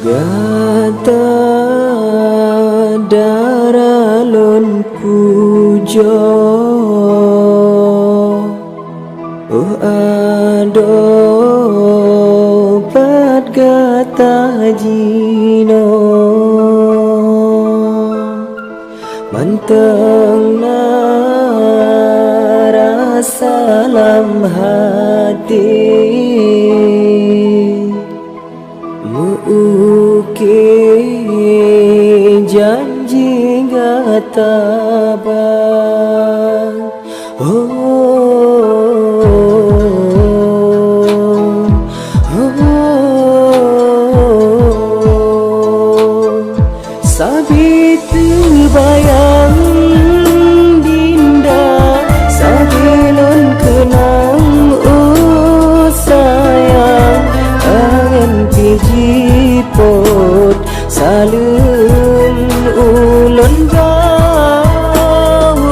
Gata daralon pujo ado pat gata jino manteng na rasa lam hati janji gata bang sabit bayang dinda sabilon kenang sayang angin pijipot salun ulun bau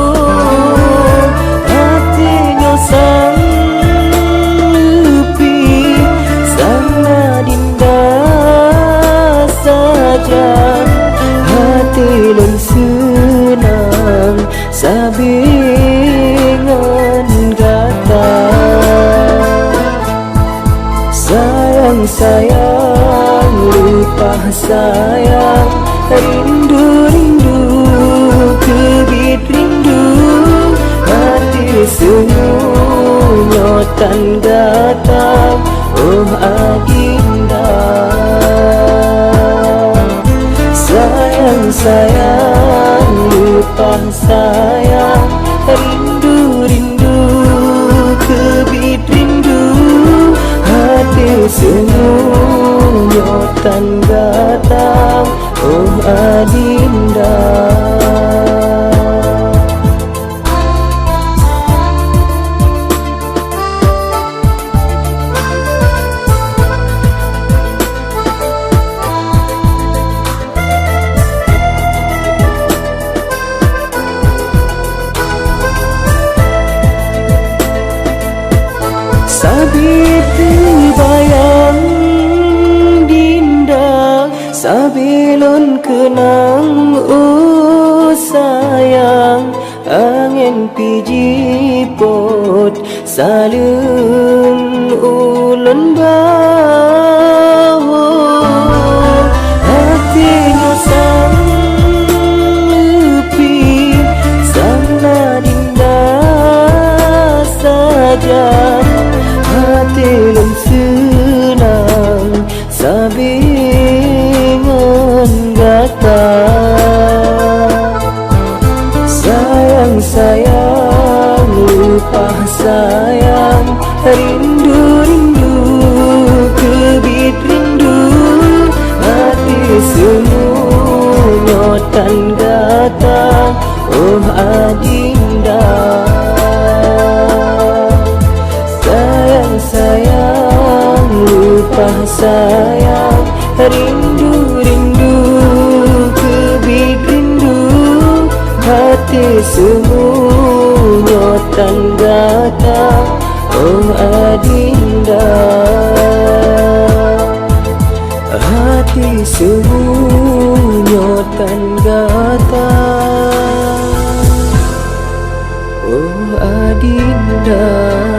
hatinya sang lupi sana dinda saja hati lun senang sabingan gata sayang sayang lupa sayang rindu-rindu kebit rindu hati sungguh nyotan datang oh adinda sayang sayang lupa sayang rindu-rindu kebit rindu hati sungguh nyotan datang oh adinda sabit bayang dinda sabilon kenang sayang angin pijipot salun ulun bau hatinya sang lupi sana dinda saja hati lun senang sabingan gata sayang sayang lupa sayang rindu-rindu kebit rindu hati sungguh nyotan gata oh adinda sayang lupa sayang rindu-rindu kebit rindu hati sungguh nyotan datang oh adinda hati sungguh nyotan datang oh adinda.